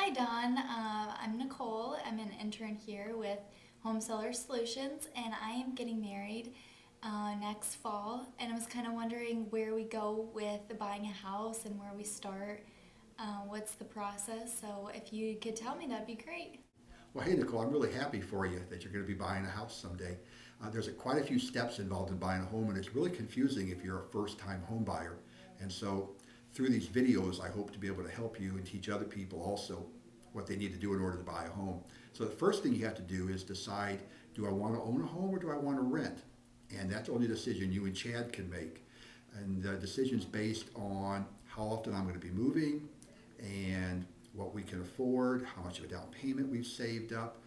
Hi, Don. I'm Nicole. I'm an intern here with Home Seller Solutions, and I am getting married next fall. And I was kind of wondering where we go with buying a house and where we start. What's the process? So, if you could tell me, that'd be great. Well, hey, Nicole, I'm really happy for you that you're going to be buying a house someday. There's quite a few steps involved in buying a home, and it's really confusing if you're a first-time home buyer. And so, through these videos, I hope to be able to help you and teach other people also what they need to do in order to buy a home. So, the first thing you have to do is decide, do I want to own a home or do I want to rent? And that's only a decision you and Chad can make. And the decision's based on how often I'm going to be moving and what we can afford, how much of a down payment we've saved up.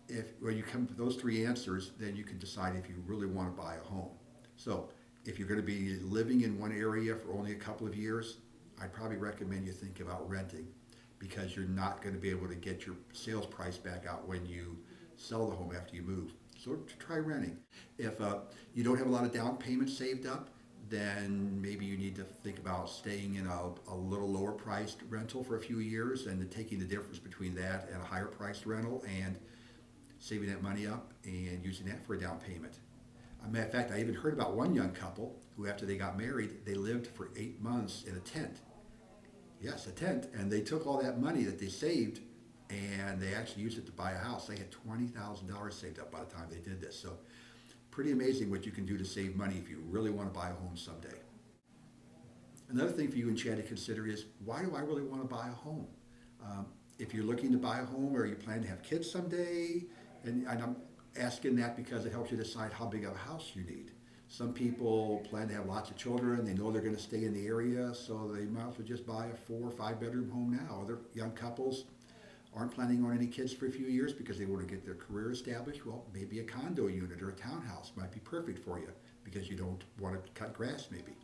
If when you come to those three answers, then you can decide if you really want to buy a home. So if you're going to be living in one area for only a couple of years, I'd probably recommend you think about renting because you're not going to be able to get your sales price back out when you sell the home after you move. So try renting. If you don't have a lot of down payment saved up, then maybe you need to think about staying in a little lower priced rental for a few years and then taking the difference between that and a higher priced rental and saving that money up and using that for a down payment. As a matter of fact, I even heard about one young couple who, after they got married, they lived for 8 months in a tent. Yes, a tent. And they took all that money that they saved and they actually used it to buy a house. They had $20,000 saved up by the time they did this. So pretty amazing what you can do to save money if you really want to buy a home someday. Another thing for you and Chad to consider is, why do I really want to buy a home? If you're looking to buy a home or you plan to have kids someday, and I'm asking that because it helps you decide how big of a house you need. Some people plan to have lots of children, they know they're going to stay in the area, so they might as well just buy a 4 or 5 bedroom home now. Other young couples aren't planning on any kids for a few years because they want to get their career established. Well, maybe a condo unit or a townhouse might be perfect for you because you don't want to cut grass maybe.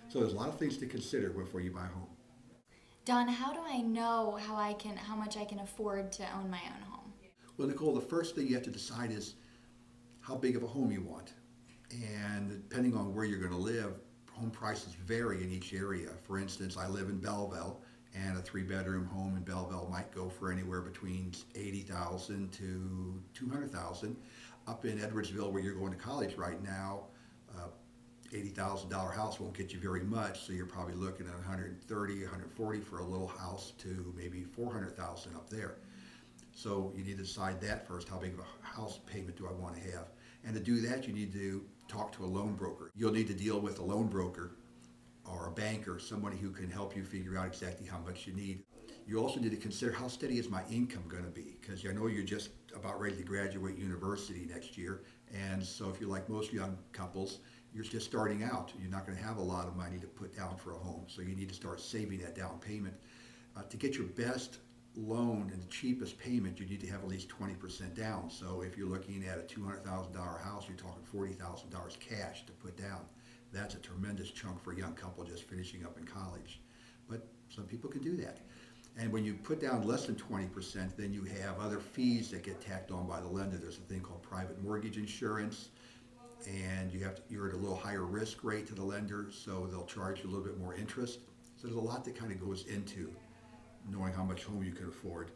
So there's a lot of things to consider before you buy a home. Don, how do I know how much I can afford to own my own home? Well, Nicole, the first thing you have to decide is how big of a home you want. And depending on where you're going to live, home prices vary in each area. For instance, I live in Belleville, and a 3 bedroom home in Belleville might go for anywhere between $80,000 to $200,000. Up in Edwardsville, where you're going to college right now, $80,000 house won't get you very much, so you're probably looking at 130, 140 for a little house to maybe 400,000 up there. So you need to decide that first. How big of a house payment do I want to have? And to do that, you need to talk to a loan broker. You'll need to deal with a loan broker or a banker, somebody who can help you figure out exactly how much you need. You also need to consider, how steady is my income going to be? Because I know you're just about ready to graduate university next year. And so if you're like most young couples, you're just starting out. You're not going to have a lot of money to put down for a home. So you need to start saving that down payment. To get your best loan and the cheapest payment, you need to have at least 20% down. So if you're looking at a $200,000 house, you're talking $40,000 cash to put down. That's a tremendous chunk for a young couple just finishing up in college. But some people can do that. And when you put down less than 20%, then you have other fees that get tacked on by the lender. There's a thing called private mortgage insurance, and you're at a little higher risk rate to the lender, so they'll charge you a little bit more interest. So there's a lot that kind of goes into knowing how much home you can afford.